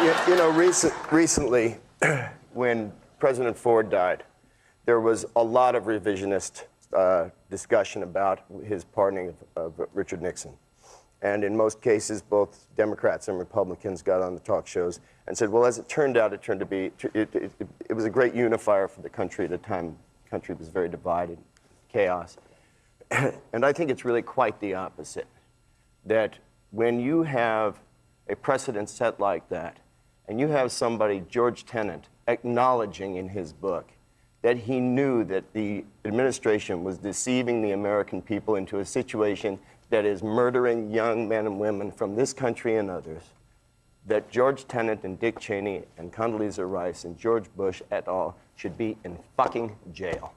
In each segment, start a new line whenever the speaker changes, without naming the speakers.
You know, recently, when President Ford died, there was a lot of revisionist discussion about his pardoning of Richard Nixon. And in most cases, both Democrats and Republicans got on the talk shows and said, well, as it turned out, it was a great unifier for the country at a time the country was very divided, chaos. And I think it's really quite the opposite, that when you have a precedent set like that, and you have somebody, George Tenet, acknowledging in his book that he knew that the administration was deceiving the American people into a situation that is murdering young men and women from this country and others, that George Tenet and Dick Cheney and Condoleezza Rice and George Bush et al. Should be in fucking jail.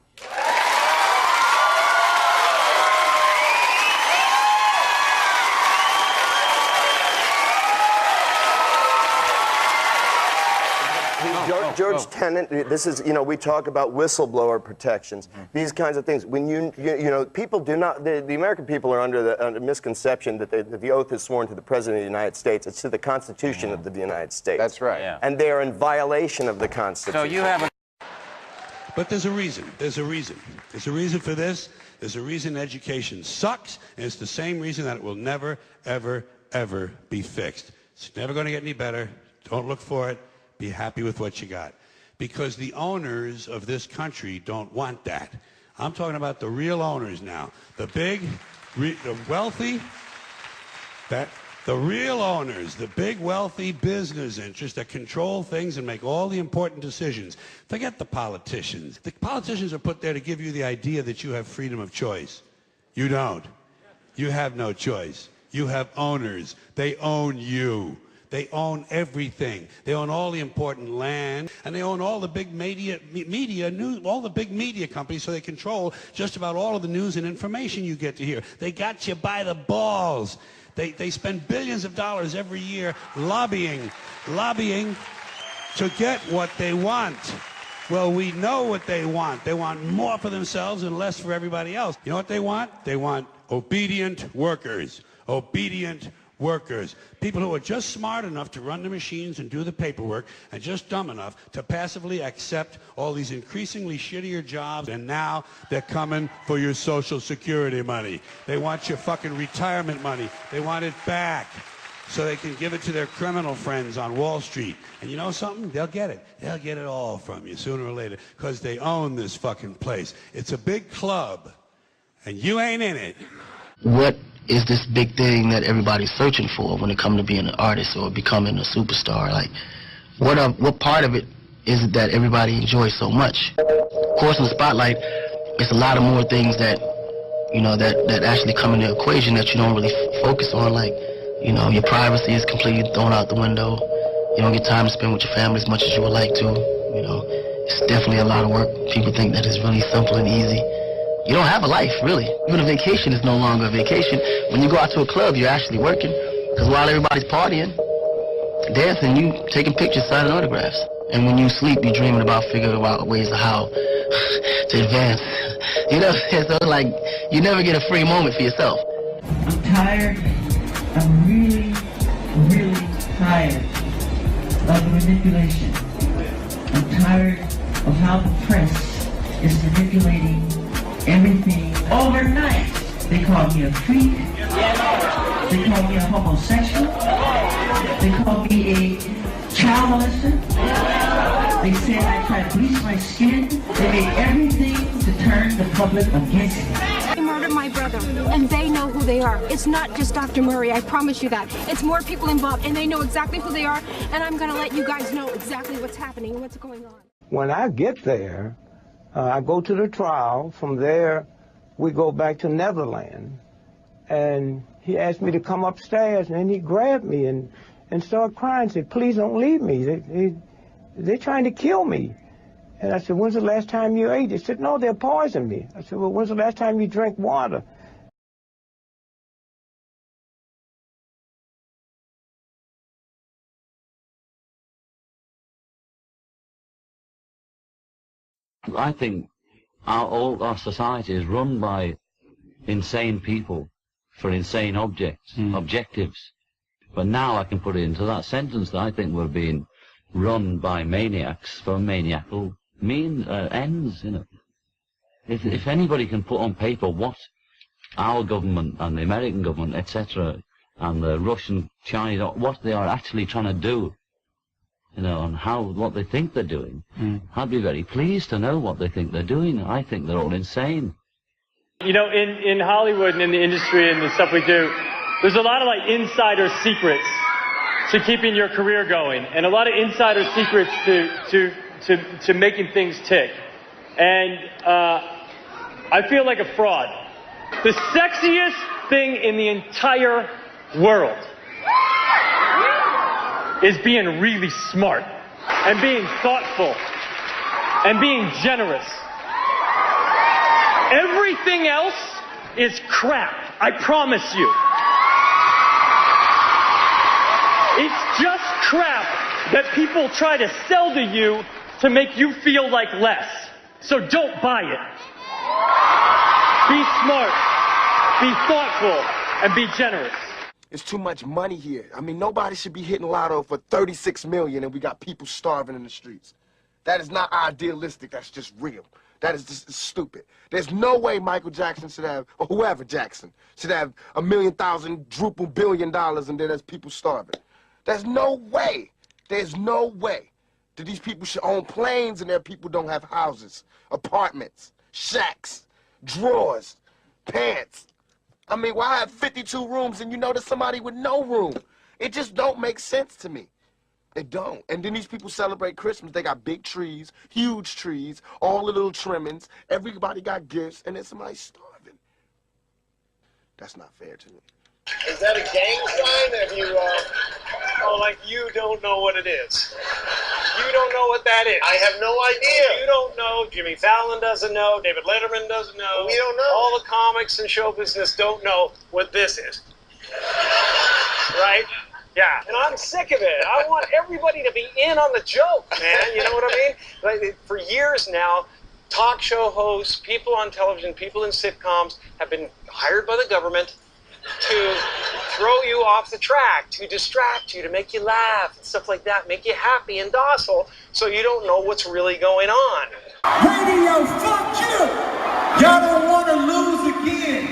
George Tenet, this is, you know, we talk about whistleblower protections, these kinds of things. When you know, people do not, the American people are under the misconception that the oath is sworn to the President of the United States. It's to the Constitution of the United States.
That's right. Yeah.
And they are in violation of the Constitution.
So you have a...
But there's a reason. There's a reason. There's a reason for this. There's a reason education sucks, and it's the same reason that it will never, ever, ever be fixed. It's never going to get any better. Don't look for it. Be happy with what you got. Because the owners of this country don't want that. I'm talking about the real owners now. The big, the wealthy, the real owners, the big wealthy business interests that control things and make all the important decisions. Forget the politicians. The politicians are put there to give you the idea that you have freedom of choice. You don't. You have no choice. You have owners. They own you. They own everything. They own all the important land, and they own all the big media news, all the big media companies, so they control just about all of the news and information you get to hear. They got you by the balls. They spend billions of dollars every year lobbying to get what they want. Well, we know what they want. They want more for themselves and less for everybody else. You know what they want? They want obedient workers. Obedient workers, people who are just smart enough to run the machines and do the paperwork, and just dumb enough to passively accept all these increasingly shittier jobs, and now they're coming for your Social Security money. They want your fucking retirement money. They want it back so they can give it to their criminal friends on Wall Street. And you know something? They'll get it. They'll get it all from you sooner or later, because they own this fucking place. It's a big club, and you ain't in it.
What is this big thing that everybody's searching for when it comes to being an artist or becoming a superstar? Like, what part of it is it that everybody enjoys so much? Of course, in the spotlight, it's a lot of more things that, you know, that actually come in the equation that you don't really focus on. Like, you know, your privacy is completely thrown out the window. You don't get time to spend with your family as much as you would like to. You know, it's definitely a lot of work. People think that it's really simple and easy. You don't have a life, really. Even a vacation is no longer a vacation. When you go out to a club, you're actually working. Because while everybody's partying, dancing, you taking pictures, signing autographs. And when you sleep, you're dreaming about figuring out ways of how to advance. You know, so like, you never get a free moment for yourself.
I'm tired. I'm really, really tired of the manipulation. I'm tired of how the press is manipulating everything overnight. They call me a freak. They call me a homosexual. They call me a child molester. They say I try to bleach my skin. They make everything to turn the public against me.
They murdered my brother, and they know who they are. It's not just Dr. Murray, I promise you that. It's more people involved, and they know exactly who they are, and I'm going to let you guys know exactly what's happening and what's going on.
When I get there, I go to the trial. From there, we go back to Netherlands. And he asked me to come upstairs, and then he grabbed me and started crying, said, please don't leave me. They're trying to kill me. And I said, when's the last time you ate? They said, no, they'll poison me. I said, well, when's the last time you drank water?
I think all our society is run by insane people for insane objectives. But now I can put it into that sentence that I think we're being run by maniacs for maniacal ends, you know. If anybody can put on paper what our government and the American government, etc., and the Russian, Chinese, what they are actually trying to do, you know, and what they think they're doing, I'd be very pleased to know what they think they're doing. I think they're all insane.
You know, in Hollywood and in the industry and the stuff we do, there's a lot of like insider secrets to keeping your career going, and a lot of insider secrets to making things tick. And I feel like a fraud. The sexiest thing in the entire world is being really smart and being thoughtful and being generous. Everything else is crap, I promise you. It's just crap that people try to sell to you to make you feel like less. So don't buy it. Be smart, be thoughtful, and be generous.
It's too much money here. I mean, nobody should be hitting lotto for 36 million and we got people starving in the streets. That is not idealistic, that's just real. That is just stupid. There's no way Michael Jackson should have, or whoever Jackson, should have $1,000,000 billion and then there's people starving. There's no way. There's no way that these people should own planes and their people don't have houses, apartments, shacks, drawers, pants. I mean, why have 52 rooms and you know there's somebody with no room? It just don't make sense to me. They don't. And then these people celebrate Christmas. They got big trees, huge trees, all the little trimmings. Everybody got gifts, and then somebody's starving. That's not fair to me.
Is that a gang sign? Have you, oh, like you don't know what it is. You don't know what that is. I have no idea. You don't know. Jimmy Fallon doesn't know. David Letterman doesn't know. We don't know. All the comics and show business don't know what this is. Right? Yeah. And I'm sick of it. I want everybody to be in on the joke, man. You know what I mean? Like, for years now, talk show hosts, people on television, people in sitcoms have been hired by the government to throw you off the track, to distract you, to make you laugh and stuff like that, make you happy and docile so you don't know what's really going on.
Radio, fuck you! Y'all don't want to lose again.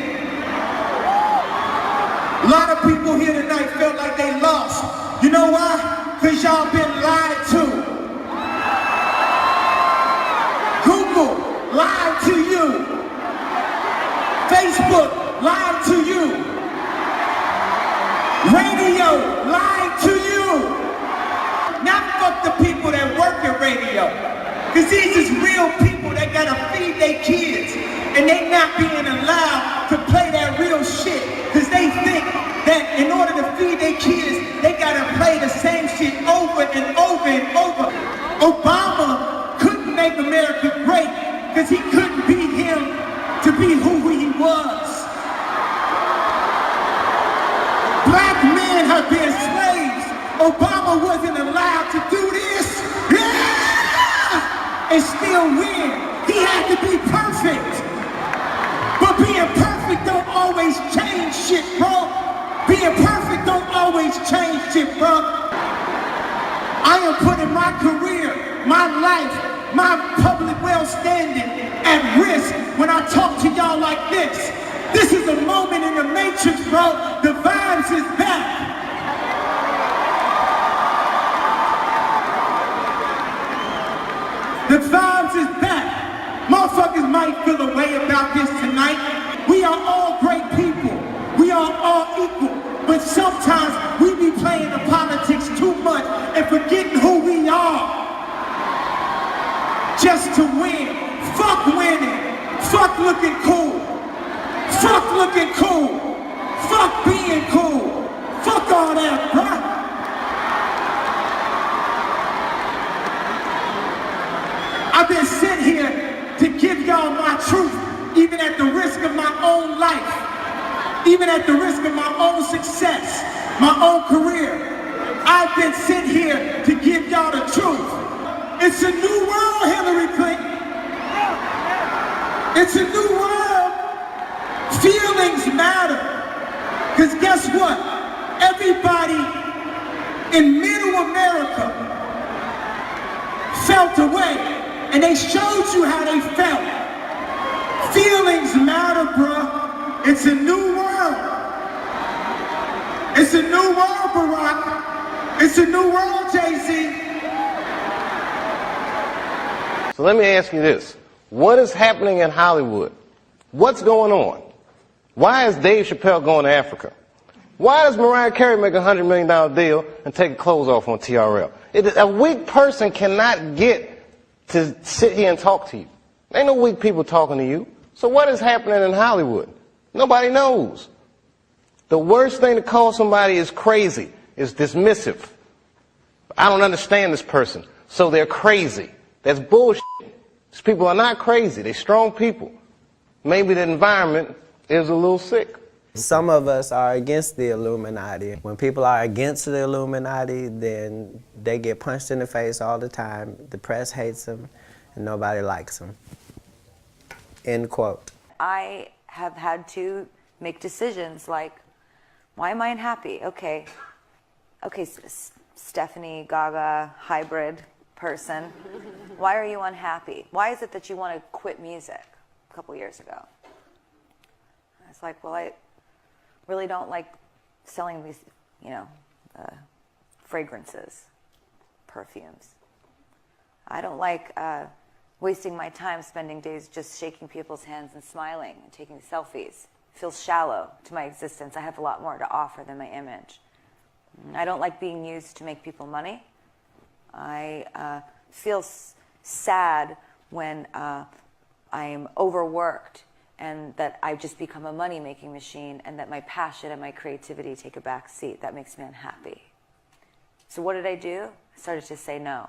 A lot of people here tonight felt like they lost. You know why? Because y'all been lied to. Google lied to you. Facebook lied to you. Radio lied to you. Now fuck the people that work at radio. Because these is real people that gotta feed their kids. And they not being allowed to play that real shit. Because they think that in order to feed their kids, they gotta play the same shit over and over and over. Obama couldn't make America great because he couldn't be him to be who he was. Black men have been slaves. Obama wasn't allowed to do this. Yeah! And still win. He had to be perfect. But being perfect don't always change shit, bro. Being perfect don't always change shit, bro. I am putting my career, my life, my public well-standing at risk when I talk to y'all like this. This is a moment in the matrix, bro. The vibes is back. The vibes is back. Motherfuckers might feel a way about this tonight. We are all great people. We are all equal. But sometimes we be playing the politics too much and forgetting who we are. Just to win. Fuck winning. Fuck looking cool. Fuck looking cool. Fuck being cool. Fuck all that, bruh. I've been sent here to give y'all my truth, even at the risk of my own life, even at the risk of my own success, my own career. I've been sent here to give y'all the truth. It's a new world, Hillary Clinton. It's a new world. Feelings matter. Because guess what? everybody in middle America felt away, and they showed you how they felt. Feelings matter, bruh. It's a new world. It's a new world, Barack. It's a new world, Jay-Z.
So let me ask you this. What is happening in Hollywood? What's going on? Why is Dave Chappelle going to Africa? Why does Mariah Carey make a $100 million deal and take her clothes off on TRL? A weak person cannot get to sit here and talk to you. Ain't no weak people talking to you. So what is happening in Hollywood? Nobody knows. The worst thing to call somebody is crazy, is dismissive. I don't understand this person, so they're crazy. That's bullshit. These people are not crazy. They're strong people. Maybe the environment is a little sick.
Some of us are against the Illuminati. When people are against the Illuminati, then they get punched in the face all the time. The press hates them, and nobody likes them. End quote.
I have had to make decisions like, why am I unhappy? Okay, Stephanie Gaga hybrid person, why are you unhappy? Why is it that you want to quit music a couple years ago? It's like, well, I really don't like selling these, fragrances, perfumes. I don't like wasting my time spending days just shaking people's hands and smiling and taking selfies. It feels shallow to my existence. I have a lot more to offer than my image. I don't like being used to make people money. I feel sad when I'm overworked and that I've just become a money-making machine and that my passion and my creativity take a back seat. That makes me unhappy. So what did I do? I started to say, no,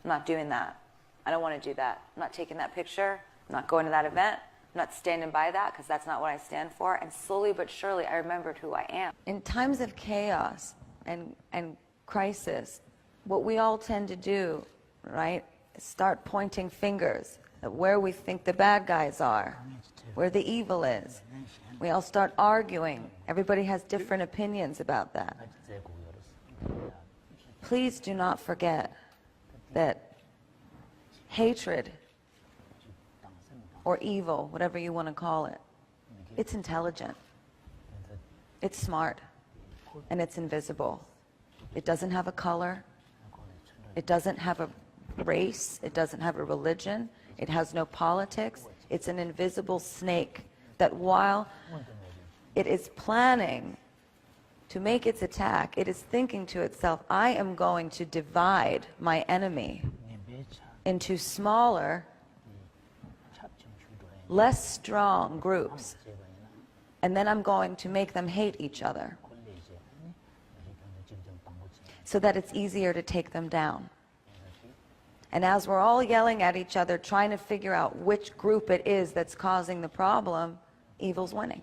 I'm not doing that. I don't want to do that. I'm not taking that picture. I'm not going to that event. I'm not standing by that because that's not what I stand for. And slowly but surely, I remembered who I am. In times of chaos and crisis, what we all tend to do, right, is start pointing fingers at where we think the bad guys are, where the evil is. We all start arguing. Everybody has different opinions about that. Please do not forget that hatred or evil, whatever you want to call it, it's intelligent, it's smart, and it's invisible. It doesn't have a color. It doesn't have a race. It doesn't have a religion. It has no politics. It's an invisible snake that while it is planning to make its attack, it is thinking to itself, I am going to divide my enemy into smaller, less strong groups, and then I'm going to make them hate each other so that it's easier to take them down. And as we're all yelling at each other, trying to figure out which group it is that's causing the problem, evil's winning.